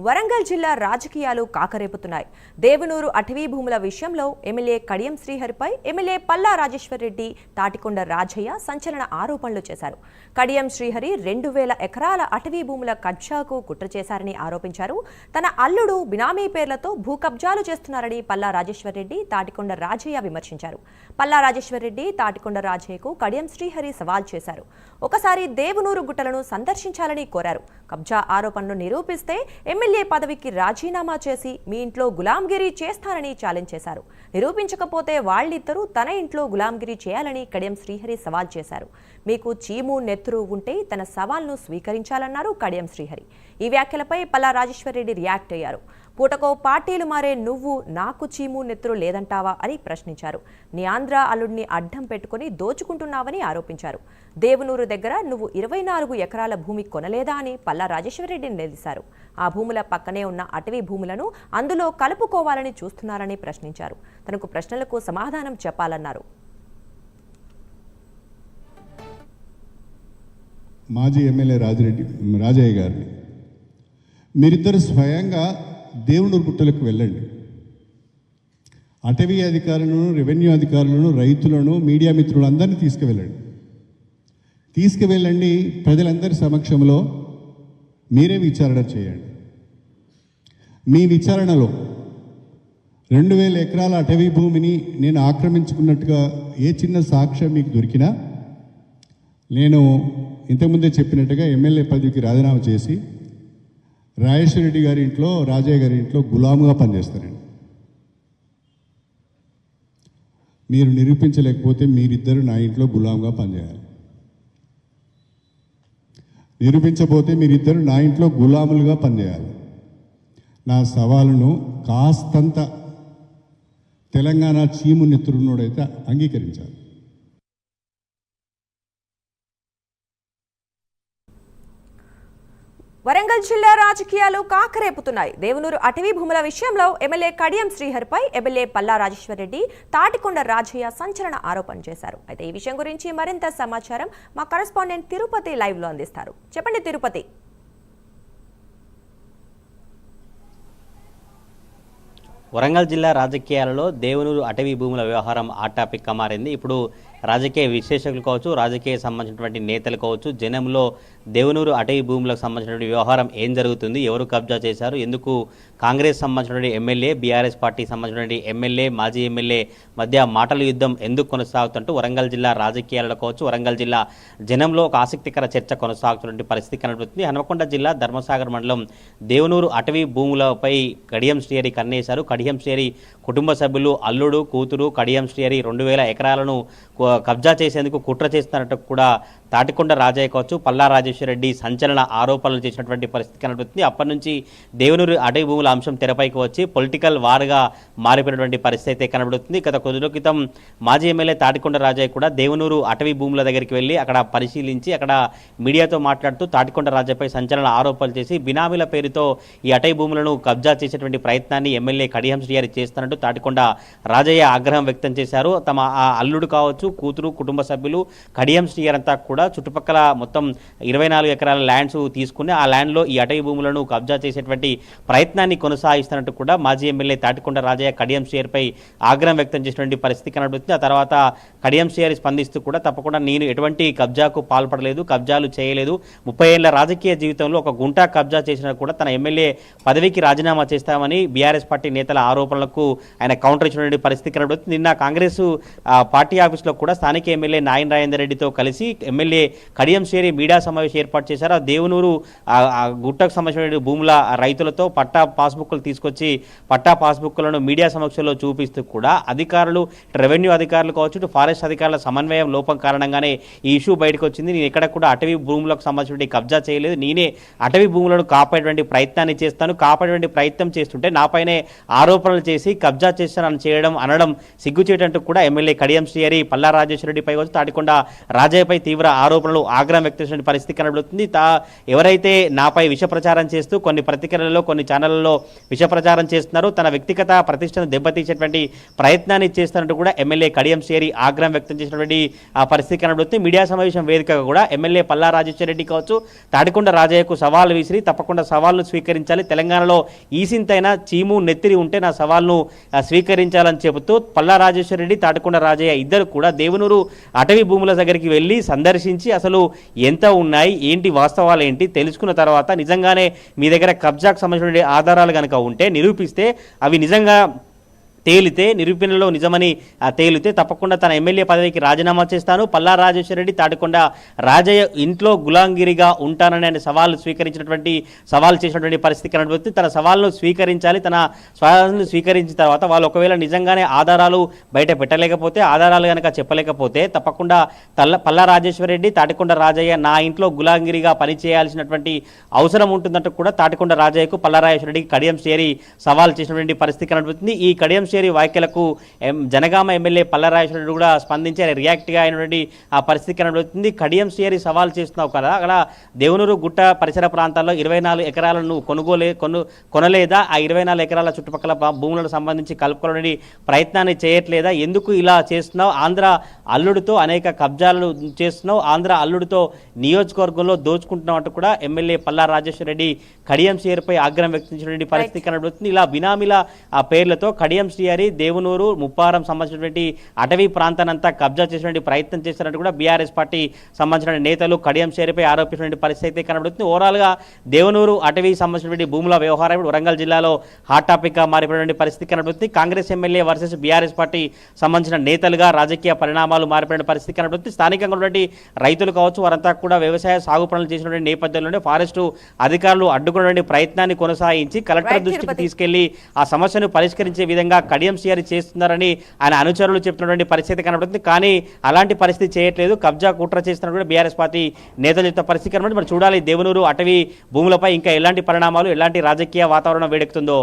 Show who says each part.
Speaker 1: వరంగల్ జిల్లా రాజకీయాలు కాకరేపుతున్నాయి. దేవనూరు అటవీ భూముల విషయంలో ఎమ్మెల్యే కడియం శ్రీహరిపై ఎమ్మెల్యే పల్లా రాజేశ్వర్ రెడ్డి, తాటికొండ రాజయ్య సంచలన ఆరోపణలు చేశారు. కడియం శ్రీహరి 2000 ఎకరాల అటవీ భూముల కబ్జాకు కుట్ర చేశారని ఆరోపించారు. తన అల్లుడు బినామీ పేర్లతో భూ కబ్జాలు చేస్తున్నారని పల్లా రాజేశ్వర్ రెడ్డి, తాటికొండ రాజయ్య విమర్శించారు. పల్లా రాజేశ్వర్ రెడ్డి, తాటికొండ రాజయ్యకు కడియం శ్రీహరి సవాల్ చేశారు. ఒకసారి దేవనూరు గుట్టలను సందర్శించాలని కోరారు. కబ్జా ఆరోపణలు నిరూపిస్తే ఎమ్మెల్యే పదవికి రాజీనామా చేసి మీ ఇంట్లో గులాంగిరి చేస్తానని ఛాలెంజ్ చేశారు. నిరూపించకపోతే వాళ్ళిద్దరూ తన ఇంట్లో గులాంగిరి చేయాలని కడియం శ్రీహరి సవాల్ చేశారు. మీకు చీము నెత్తురు ఉంటే తన సవాల్ను స్వీకరించాలన్నారు కడియం శ్రీహరి. ఈ వ్యాఖ్యలపై పల్లా రాజేశ్వర్ రెడ్డి రియాక్ట్ అయ్యారు. పూటకో పార్టీలు మారే నువ్వు నాకు చీము నెత్తురు లేదంటావా అని ప్రశ్నించారు. నీ ఆంధ్ర అల్లుడిని అడ్డం పెట్టుకుని దోచుకుంటున్నావని ఆరోపించారు. దేవనూరు దగ్గర నువ్వు 24 ఎకరాల భూమి కొనలేదా అని పల్లా రాజేశ్వర్ రెడ్డిని నిలదీశారు. ఆ భూముల పక్కనే ఉన్న అటవీ భూములను అందులో కలుపుకోవాలని చూస్తున్నారని ప్రశ్నించారు. తనకు ప్రశ్నలకు సమాధానం చెప్పాలన్నారు.
Speaker 2: మాజీ ఎమ్మెల్యే రాజయ్య గారిని మీరిద్దరు స్వయంగా దేవునూరు గుట్టలకు వెళ్ళండి. అటవీ అధికారులను, రెవెన్యూ అధికారులను, రైతులను, మీడియా మిత్రులు అందరినీ తీసుకువెళ్ళండి. ప్రజలందరి సమక్షంలో మీరే విచారణ చేయండి. మీ విచారణలో 2000 ఎకరాల అటవీ భూమిని నేను ఆక్రమించుకున్నట్టుగా ఏ చిన్న సాక్ష్యం మీకు దొరికినా నేను ఇంతకుముందే చెప్పినట్టుగా ఎమ్మెల్యే పదవికి రాజీనామా చేసి రాజేశ్వర రెడ్డి గారి ఇంట్లో, రాజయ్య గారి ఇంట్లో గులాముగా పనిచేస్తారండి. మీరు నిరూపించలేకపోతే మీరిద్దరు నా ఇంట్లో గులాముగా పనిచేయాలి. నిరూపించకపోతే మీరిద్దరు నా ఇంట్లో గులాములుగా పనిచేయాలి. నా సవాలును కాస్తంత తెలంగాణ చీము నెత్తురున్నోడైతే అంగీకరించాలి.
Speaker 1: వరంగల్ జిల్లా రాజకీయాలు కాకరేపుతున్నాయి. దేవనూరు అటవీ భూముల విషయంలో ఎమ్మెల్యే కడియం శ్రీహరిపై ఎమ్మెల్యే పల్లా రాజేశ్వర్ రెడ్డి, తాటికొండ రాజయ్య సంచలన ఆరోపణ చేశారు. అయితే ఈ విషయం గురించి మరింత సమాచారం మా కరెస్పాండెంట్ తిరుపతి లైవ్ లో అందిస్తారు. చెప్పండి తిరుపతి.
Speaker 3: వరంగల్ జిల్లా రాజకీయాలలో దేవనూరు అటవీ భూముల వ్యవహారం ఆ టాపిక్గా మారింది. ఇప్పుడు రాజకీయ విశ్లేషకులు కావచ్చు, రాజకీయ సంబంధించినటువంటి నేతలు కావచ్చు, జనంలో దేవనూరు అటవీ భూములకు సంబంధించినటువంటి వ్యవహారం ఏం జరుగుతుంది, ఎవరు కబ్జా చేశారు, ఎందుకు కాంగ్రెస్ సంబంధించినటువంటి ఎమ్మెల్యే, బీఆర్ఎస్ పార్టీ సంబంధించినటువంటి ఎమ్మెల్యే, మాజీ ఎమ్మెల్యే మధ్య మాటల యుద్ధం ఎందుకు కొనసాగుతుంటూ వరంగల్ జిల్లా రాజకీయాలలో కావచ్చు, వరంగల్ జిల్లా జనంలో ఒక ఆసక్తికర చర్చ కొనసాగుతున్నటువంటి పరిస్థితి కనబడుతుంది. హనుమకొండ జిల్లా ధర్మసాగర్ మండలం దేవనూరు అటవీ భూములపై కడియం శ్రీహరి కన్నేశారు. కడియం శ్రీహరి కుటుంబ సభ్యులు, అల్లుడు, కూతురు కడియం శ్రీహరి 2000 ఎకరాలను కబ్జా చేసేందుకు కుట్ర చేస్తున్నట్టు కూడా తాటికొండ రాజయ్య కావచ్చు, పల్లా రాజేశ్వర రెడ్డి సంచలన ఆరోపణలు చేసినటువంటి పరిస్థితి కనబడుతుంది. అప్పటి నుంచి దేవనూరు అటవీ భూముల అంశం తెరపైకి వచ్చి పొలిటికల్ వార్గా మారిపోయినటువంటి పరిస్థితి అయితే కనబడుతుంది. గత కొద్ది రోజుల క్రితం మాజీ ఎమ్మెల్యే తాటికొండ రాజయ్య కూడా దేవనూరు అటవీ భూముల దగ్గరికి వెళ్ళి అక్కడ పరిశీలించి అక్కడ మీడియాతో మాట్లాడుతూ తాటికొండ రాజయ్యపై సంచలన ఆరోపణలు చేసి బినామీల పేరుతో ఈ అటవీ భూములను కబ్జా చేసేటువంటి ప్రయత్నాన్ని ఎమ్మెల్యే కడియం శ్రీహరి చేస్తున్నట్టు తాటికొండ రాజయ్య ఆగ్రహం వ్యక్తం చేశారు. తమ అల్లుడు కావచ్చు, కూతురు, కుటుంబ సభ్యులు కడియం శ్రీహరి అంతా కూడా చుట్టుపక్కల మొత్తం 24 ఎకరాల ల్యాండ్స్ తీసుకుని ఆ ల్యాండ్లో ఈ అటవీ భూములను కబ్జా చేసేటువంటి ప్రయత్నాన్ని కొనసాగిస్తున్నట్టు కూడా మాజీ ఎమ్మెల్యే తాటికొండ రాజయ్య కడియం శ్రీహరిపై ఆగ్రహం వ్యక్తం చేసినటువంటి పరిస్థితి కనబడుతుంది. ఆ తర్వాత కడియం శ్రీహరి స్పందిస్తూ కూడా తప్పకుండా నేను ఎటువంటి కబ్జాకు పాల్పడలేదు, కబ్జాలు చేయలేదు, 30 ఏళ్ల రాజకీయ జీవితంలో ఒక గుంటా కబ్జా చేసినా కూడా తన ఎమ్మెల్యే పదవికి రాజీనామా చేస్తామని బీఆర్ఎస్ పార్టీ నేతల ఆరోపణలకు ఆయన కౌంటర్ ఇచ్చినటువంటి పరిస్థితి కనబడుతుంది. నిన్న కాంగ్రెస్ పార్టీ ఆఫీస్లో కూడా స్థానిక ఎమ్మెల్యే నాయన రాజేందర్ రెడ్డితో కలిసి ఎమ్మెల్యే కడియం శ్రీహరి మీడియా సమావేశం ఏర్పాటు చేశారు. ఆ దేవనూరు గుట్టకు సంబంధించిన భూముల రైతులతో పట్టా పాస్బుక్లు తీసుకొచ్చి పట్టా పాస్బుక్లను మీడియా సమక్షంలో చూపిస్తూ కూడా అధికారులు, రెవెన్యూ అధికారులు కావచ్చు, ఇటు ఫారెస్ట్ అధికారుల సమన్వయం లోపం కారణంగానే ఈ ఇష్యూ బయటకు వచ్చింది. నేను ఎక్కడ కూడా అటవీ భూములకు సంబంధించిన కబ్జా చేయలేదు, నేనే అటవీ భూములను కాపాడేటువంటి ప్రయత్నాన్ని చేస్తాను, కాపాడేటువంటి ప్రయత్నం చేస్తుంటే నాపైనే ఆరోపణలు చేసి కబ్జా చేస్తానని అనడం సిగ్గుచేటంటూ కూడా ఎమ్మెల్యే కడియం శ్రీహరి పల్లా రాజేశ్వర రెడ్డిపై తాటికొండ రాజయ్యపై తీవ్ర ఆరోపణలు ఆగ్రహం వ్యక్తం చేసిన పరిస్థితి కనబడుతుంది. ఎవరైతే నాపై విష ప్రచారం చేస్తూ కొన్ని పత్రికలలో కొన్ని ఛానళ్లలో విష ప్రచారం చేస్తున్నారో తన వ్యక్తిగత ప్రతిష్టను దెబ్బతీసేటువంటి ప్రయత్నాన్ని చేస్తున్నట్టు కూడా ఎమ్మెల్యే కడియం శ్రీహరి ఆగ్రహం వ్యక్తం చేసినటువంటి ఆ పరిస్థితి కనబడుతుంది. మీడియా సమావేశం వేదికగా కూడా ఎమ్మెల్యే పల్లా రాజేశ్వర రెడ్డి కావచ్చు, తాడికొండ రాజయ్యకు సవాల్ విసిరి తప్పకుండా సవాల్ను స్వీకరించాలి, తెలంగాణలో ఈసింతైనా చీము నెత్తిరి ఉంటే నా సవాల్ను స్వీకరించాలని చెబుతూ పల్లా రాజేశ్వర రెడ్డి, తాడికొండ రాజయ్య ఇద్దరు కూడా దేవనూరు అటవీ భూముల దగ్గరికి వెళ్ళి సందర్శించి అసలు ఎంత ఉన్నాయి, ఏంటి వాస్తవాలు ఏంటి తెలుసుకున్న తర్వాత నిజంగానే మీ దగ్గర కబ్జాకు సంబంధించిన ఆధారాలు కనుక ఉంటే నిరూపిస్తే అవి నిజంగా తేలితే, నిరూపణలో నిజమని తేలితే తప్పకుండా తన ఎమ్మెల్యే పదవికి రాజీనామా చేస్తాను, పల్లా రాజేశ్వర రెడ్డి, తాడికొండ రాజయ్య ఇంట్లో గులాంగిరిగా ఉంటానని ఆయన సవాల్ చేసినటువంటి పరిస్థితి కనబడుతుంది. తన సవాల్ను స్వీకరించాలి, తన సవాల్ను స్వీకరించిన తర్వాత వాళ్ళు ఒకవేళ నిజంగానే ఆధారాలు బయట పెట్టలేకపోతే, ఆధారాలు కనుక చెప్పలేకపోతే తప్పకుండా పల్లా రాజేశ్వర రెడ్డి, తాడికొండ రాజయ్య నా ఇంట్లో గులాంగిరిగా పనిచేయాల్సినటువంటి అవసరం ఉంటుందంటూ కూడా తాడికొండ రాజయ్యకు పల్లా రాజేశ్వర రెడ్డికి కడియం శ్రీహరి సవాల్ చేసినటువంటి పరిస్థితి కనబడుతుంది. ఈ కడియం వ్యాఖ్యలకు జనగామ ఎమ్మెల్యే పల్లా రాజేశ్వర రెడ్డి కూడా స్పందించి రియాక్ట్గా అయినటువంటి ఆ పరిస్థితి కనబడుతుంది. కడియం శ్రీహరి సవాల్ చేస్తున్నావు కదా, అక్కడ దేవనూరు గుట్ట పరిసర ప్రాంతాల్లో 24 ఎకరాలను కొనలేదా, ఆ 24 ఎకరాల చుట్టుపక్కల భూములకు సంబంధించి కలుపుకోవడానికి ప్రయత్నాన్ని చేయట్లేదా, ఎందుకు ఇలా చేస్తున్నావు, ఆంధ్ర అల్లుడితో అనేక కబ్జాలు చేస్తున్నావు, ఆంధ్ర అల్లుడితో నియోజకవర్గంలో దోచుకుంటున్నావు అంటూ కూడా ఎమ్మెల్యే పల్లా రాజేశ్వర రెడ్డి కడియం శ్రీహరిపై ఆగ్రహం వ్యక్తించినటువంటి పరిస్థితి కనబడుతుంది. ఇలా బినామీల ఆ పేర్లతో కడియం శ్రీహరి దేవనూరు ముప్పారం సంబంధించినటువంటి అటవీ ప్రాంతానంతా కబ్జా చేసినటువంటి ప్రయత్నం చేసినట్టు కూడా బీఆర్ఎస్ పార్టీ సంబంధించిన నేతలు కడియం శ్రీహరిపై ఆరోపించినటువంటి పరిస్థితి కనబడుతుంది. ఓవరాల్గా దేవనూరు అటవీ సంబంధించినటువంటి భూముల వ్యవహారం వరంగల్ జిల్లాలో హాట్ టాపిక్గా మారిపోయినటువంటి పరిస్థితి కనబడుతుంది. Congress MLA versus BRS party సంబంధించిన నేతలుగా రాజకీయ పరిణామాలు మారిపోయిన పరిస్థితి కనబడుతుంది. స్థానికంగా ఉన్నటువంటి రైతులు కావచ్చు, వారంతా కూడా వ్యవసాయ సాగు పనులు చేసినటువంటి నేపథ్యంలోనే ఫారెస్టు అధికారులు అడ్డుకున్నటువంటి ప్రయత్నాన్ని కొనసాగించి కలెక్టర్ దృష్టికి తీసుకెళ్లి ఆ సమస్యను పరిష్కరించే విధంగా కడియం శ్రీహరి చేస్తున్నారని ఆయన అనుచరులు చెప్తున్నటువంటి పరిస్థితి కనబడుతుంది. కానీ అలాంటి పరిస్థితి చేయట్లేదు, కబ్జా కుట్ర చేస్తున్నట్టు కూడా బీఆర్ఎస్ పార్టీ నేతలు చెప్తున్న పరిస్థితి కనబడుతుంది. మరి చూడాలి దేవనూరు అటవీ భూములపై ఇంకా ఎలాంటి పరిణామాలు, ఎలాంటి రాజకీయ వాతావరణం వేడెక్కుతుందో.